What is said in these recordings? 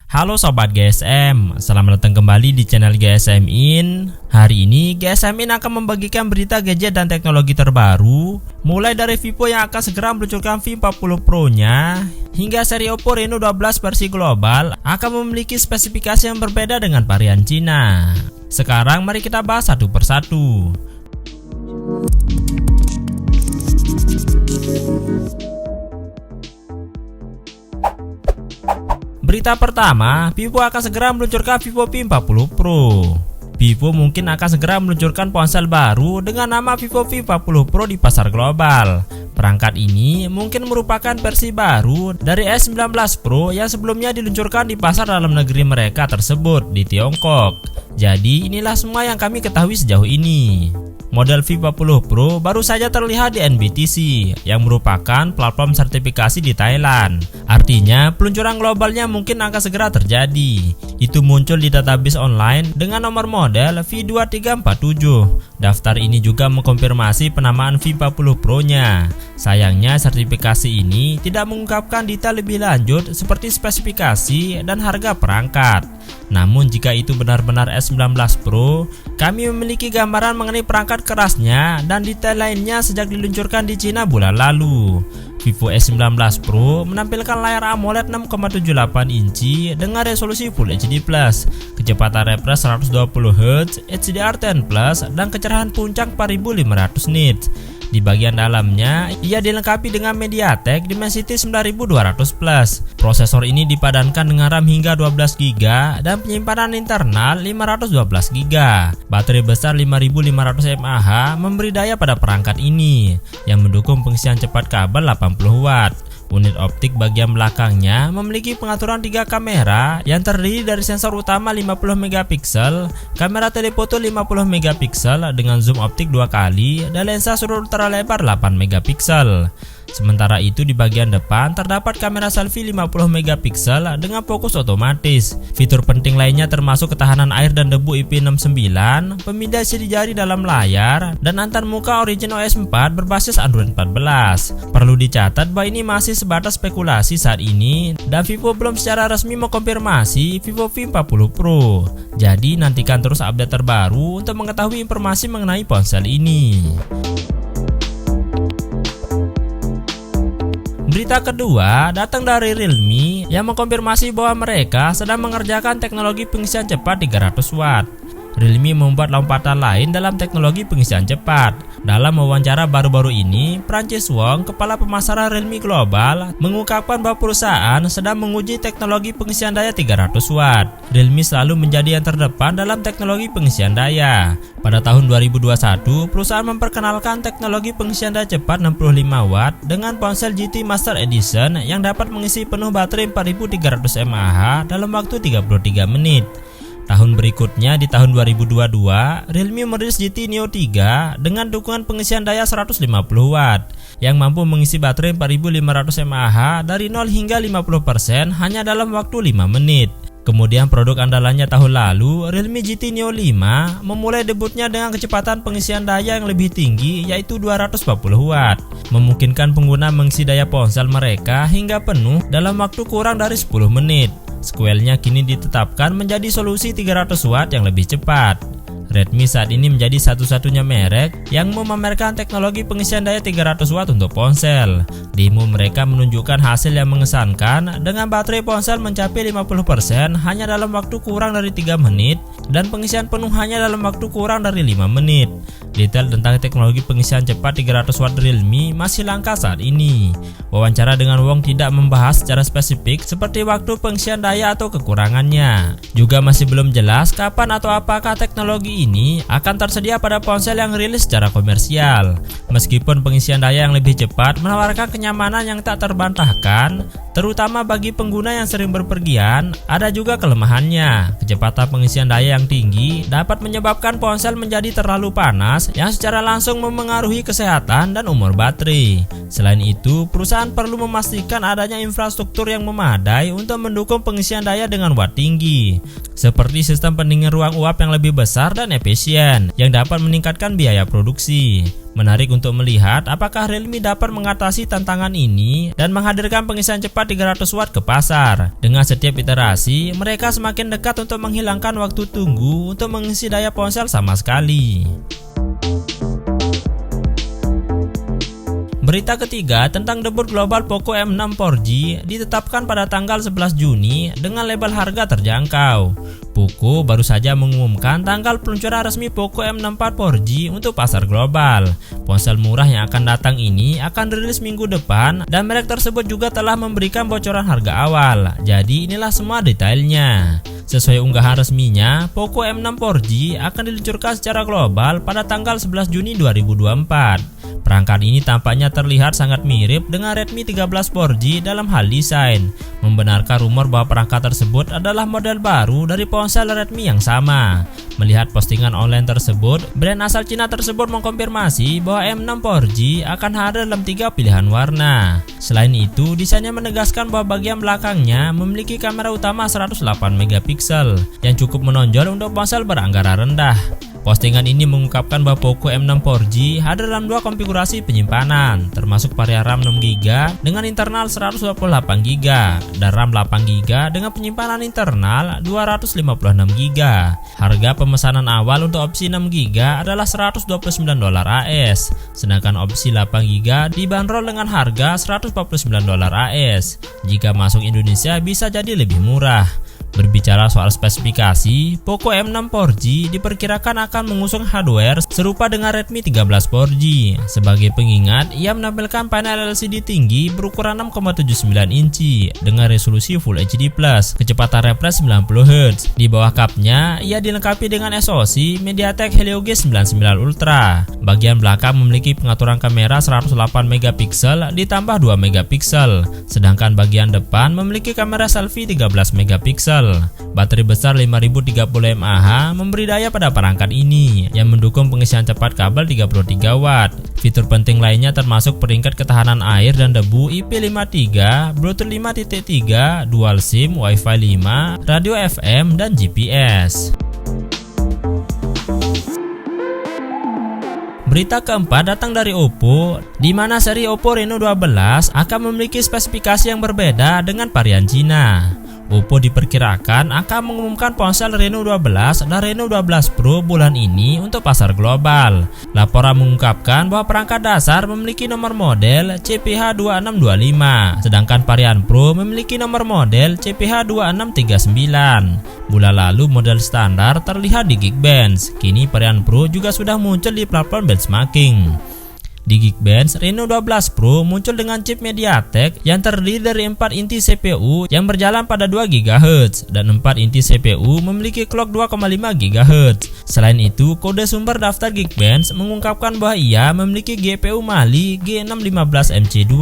Halo Sobat GSM, selamat datang kembali di channel GSM In. Hari ini GSM In akan membagikan berita gadget dan teknologi terbaru, mulai dari Vivo yang akan segera meluncurkan V40 Pro nya, hingga seri Oppo Reno 12 versi global akan memiliki spesifikasi yang berbeda dengan varian Cina. Sekarang mari kita bahas satu persatu. Berita pertama, Vivo akan segera meluncurkan Vivo V40 Pro. Vivo mungkin akan segera meluncurkan ponsel baru dengan nama Vivo V40 Pro di pasar global. Perangkat ini mungkin merupakan versi baru dari S19 Pro yang sebelumnya diluncurkan di pasar dalam negeri mereka tersebut di Tiongkok. Jadi inilah semua yang kami ketahui sejauh ini. Model V40 Pro baru saja terlihat di NBTC yang merupakan platform sertifikasi di Thailand. Artinya peluncuran globalnya mungkin akan segera terjadi. Itu muncul di database online dengan nomor model V2347. Daftar ini juga mengkonfirmasi penamaan V40 Pro nya. Sayangnya sertifikasi ini tidak mengungkapkan detail lebih lanjut seperti spesifikasi dan harga perangkat. Namun jika itu benar-benar S19 Pro, kami memiliki gambaran mengenai perangkat kerasnya dan detail lainnya sejak diluncurkan di Cina bulan lalu. Vivo S19 Pro menampilkan layar AMOLED 6,78 inci dengan resolusi Full HD+, kecepatan refresh 120Hz, HDR10+, dan kecerahan puncak 4500 nits. Di bagian dalamnya, ia dilengkapi dengan MediaTek Dimensity 9200+. Prosesor ini dipadankan dengan RAM hingga 12GB dan penyimpanan internal 512GB. Baterai besar 5500 mAh memberi daya pada perangkat ini, yang mendukung pengisian cepat kabel 80W. Unit optik bagian belakangnya memiliki pengaturan 3 kamera yang terdiri dari sensor utama 50MP, kamera telefoto 50MP dengan zoom optik 2 kali, dan lensa sudut ultralebar 8MP. Sementara itu di bagian depan terdapat kamera selfie 50MP dengan fokus otomatis. Fitur penting lainnya termasuk ketahanan air dan debu IP69, pemindai sidik jari dalam layar, dan antar muka Origin OS 4 berbasis Android 14. Perlu dicatat bahwa ini masih sebatas spekulasi saat ini dan Vivo belum secara resmi mengkonfirmasi Vivo V40 Pro. Jadi nantikan terus update terbaru untuk mengetahui informasi mengenai ponsel ini. Berita kedua datang dari Realme yang mengkonfirmasi bahwa mereka sedang mengerjakan teknologi pengisian cepat 300W. Realme membuat lompatan lain dalam teknologi pengisian cepat. Dalam wawancara baru-baru ini, Francis Wong, kepala pemasaran Realme Global, mengungkapkan bahwa perusahaan sedang menguji teknologi pengisian daya 300W. Realme selalu menjadi yang terdepan dalam teknologi pengisian daya. Pada tahun 2021, perusahaan memperkenalkan teknologi pengisian daya cepat 65W dengan ponsel GT Master Edition yang dapat mengisi penuh baterai 4300 mAh dalam waktu 33 menit. Tahun berikutnya di tahun 2022, Realme merilis GT Neo 3 dengan dukungan pengisian daya 150W yang mampu mengisi baterai 4500 mAh dari 0 hingga 50% hanya dalam waktu 5 menit. Kemudian produk andalannya tahun lalu, Realme GT Neo 5 memulai debutnya dengan kecepatan pengisian daya yang lebih tinggi yaitu 240W, memungkinkan pengguna mengisi daya ponsel mereka hingga penuh dalam waktu kurang dari 10 menit. Squeal-nya kini ditetapkan menjadi solusi 300W yang lebih cepat. Redmi saat ini menjadi satu-satunya merek yang memamerkan teknologi pengisian daya 300W untuk ponsel. Demo mereka menunjukkan hasil yang mengesankan dengan baterai ponsel mencapai 50% hanya dalam waktu kurang dari 3 menit dan pengisian penuh hanya dalam waktu kurang dari 5 menit. Detail tentang teknologi pengisian cepat 300W Realme masih langka saat ini. Wawancara dengan Wong tidak membahas secara spesifik seperti waktu pengisian daya atau kekurangannya. Juga masih belum jelas kapan atau apakah teknologi ini akan tersedia pada ponsel yang rilis secara komersial. Meskipun pengisian daya yang lebih cepat menawarkan kenyamanan yang tak terbantahkan, terutama bagi pengguna yang sering berpergian, ada juga kelemahannya. Kecepatan pengisian daya yang tinggi dapat menyebabkan ponsel menjadi terlalu panas yang secara langsung memengaruhi kesehatan dan umur baterai. Selain itu, perusahaan perlu memastikan adanya infrastruktur yang memadai untuk mendukung pengisian daya dengan watt tinggi, seperti sistem pendingin ruang uap yang lebih besar dan dan efisien yang dapat meningkatkan biaya produksi. Menarik untuk melihat apakah Realme dapat mengatasi tantangan ini dan menghadirkan pengisian cepat 300 watt ke pasar. Dengan setiap iterasi, mereka semakin dekat untuk menghilangkan waktu tunggu untuk mengisi daya ponsel sama sekali. Berita ketiga tentang debut global Poco M6 4G ditetapkan pada tanggal 11 Juni dengan label harga terjangkau. Poco baru saja mengumumkan tanggal peluncuran resmi Poco M6 4G untuk pasar global. Ponsel murah yang akan datang ini akan dirilis minggu depan dan merek tersebut juga telah memberikan bocoran harga awal. Jadi inilah semua detailnya. Sesuai unggahan resminya, Poco M6 4G akan diluncurkan secara global pada tanggal 11 Juni 2024. Perangkat ini tampaknya terlihat sangat mirip dengan Redmi 13 4G dalam hal desain, membenarkan rumor bahwa perangkat tersebut adalah model baru dari ponsel Redmi yang sama. Melihat postingan online tersebut, brand asal Cina tersebut mengkonfirmasi bahwa M6 4G akan hadir dalam 3 pilihan warna. Selain itu, desainnya menegaskan bahwa bagian belakangnya memiliki kamera utama 108 megapiksel yang cukup menonjol untuk ponsel beranggaran rendah. Postingan ini mengungkapkan bahwa Poco M6 4G hadir dalam 2 konfigurasi penyimpanan, termasuk varian RAM 6GB dengan internal 128GB dan RAM 8GB dengan penyimpanan internal 256GB. Harga pemesanan awal untuk opsi 6GB adalah $129 AS, sedangkan opsi 8GB dibanderol dengan harga $149 AS. Jika masuk Indonesia bisa jadi lebih murah. Berbicara soal spesifikasi, Poco M6 4G diperkirakan akan mengusung hardware serupa dengan Redmi 13 4G. Sebagai pengingat, ia menampilkan panel LCD tinggi berukuran 6,79 inci dengan resolusi Full HD+, kecepatan refresh 90Hz. Di bawah cupnya, ia dilengkapi dengan SoC MediaTek Helio G99 Ultra. Bagian belakang memiliki pengaturan kamera 108 megapiksel ditambah 2 megapiksel, sedangkan bagian depan memiliki kamera selfie 13 megapiksel. Baterai besar 5030 mAh memberi daya pada perangkat ini yang mendukung pengisian cepat kabel 33 watt. Fitur penting lainnya termasuk peringkat ketahanan air dan debu IP53, Bluetooth 5.3, Dual SIM, Wi-Fi 5, radio FM, dan GPS. Berita keempat datang dari Oppo, di mana seri Oppo Reno 12 akan memiliki spesifikasi yang berbeda dengan varian Cina. Oppo diperkirakan akan mengumumkan ponsel Reno 12 dan Reno 12 Pro bulan ini untuk pasar global. Laporan mengungkapkan bahwa perangkat dasar memiliki nomor model CPH2625, sedangkan varian Pro memiliki nomor model CPH2639. Bulan lalu model standar terlihat di Geekbench, kini varian Pro juga sudah muncul di platform benchmarking. Di Geekbench, Reno 12 Pro muncul dengan chip MediaTek yang terdiri dari 4 inti CPU yang berjalan pada 2 GHz dan 4 inti CPU memiliki clock 2,5 GHz. Selain itu, kode sumber daftar Geekbench mengungkapkan bahwa ia memiliki GPU Mali G615MC2.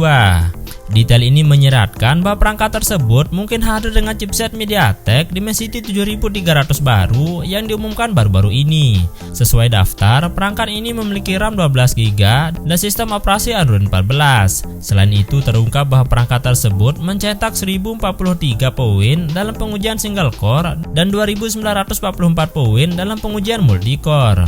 Detail ini menyeratkan bahwa perangkat tersebut mungkin hadir dengan chipset MediaTek Dimensity 7300 baru yang diumumkan baru-baru ini. Sesuai daftar, perangkat ini memiliki RAM 12GB dan sistem operasi Android 14. Selain itu, terungkap bahwa perangkat tersebut mencetak 1043 poin dalam pengujian single core dan 2944 poin dalam pengujian multi-core.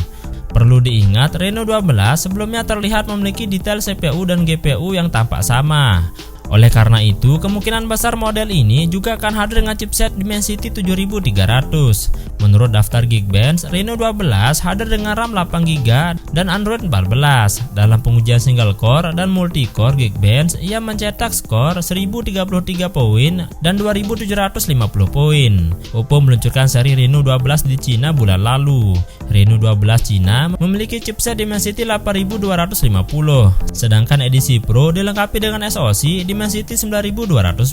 Perlu diingat, Reno 12 sebelumnya terlihat memiliki detail CPU dan GPU yang tampak sama. Oleh karena itu, kemungkinan besar model ini juga akan hadir dengan chipset Dimensity 7300. Menurut daftar Geekbench, Reno 12 hadir dengan RAM 8GB dan Android 14. Dalam pengujian single core dan multi-core Geekbench, ia mencetak skor 1033 poin dan 2750 poin. Oppo meluncurkan seri Reno 12 di Cina bulan lalu. Reno 12 Cina memiliki chipset Dimensity 8250, sedangkan edisi Pro dilengkapi dengan SoC Dimensity 9200+.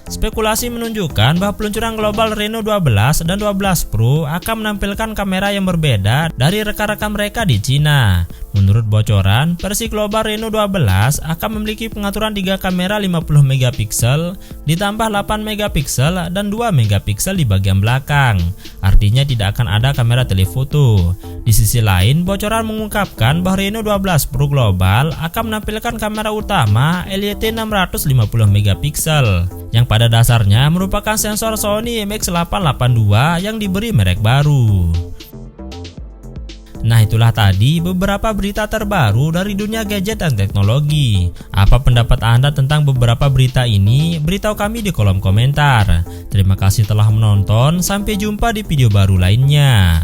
Spekulasi menunjukkan bahwa peluncuran global Reno 12 dan 12 Pro akan menampilkan kamera yang berbeda dari rekan-rekan mereka di Cina. Menurut bocoran, versi global Reno 12 akan memiliki pengaturan 3 kamera 50 megapiksel ditambah 8 megapiksel dan 2 megapiksel di bagian belakang. Artinya tidak akan ada kamera telefoto. Di sisi lain, bocoran mengungkapkan bahwa Reno 12 Pro global akan menampilkan kamera utama LYT 650 megapiksel yang pada dasarnya merupakan sensor Sony IMX882 yang diberi merek baru. Nah, itulah tadi beberapa berita terbaru dari dunia gadget dan teknologi. Apa pendapat Anda tentang beberapa berita ini? Beritahu kami di kolom komentar. Terima kasih telah menonton, sampai jumpa di video baru lainnya.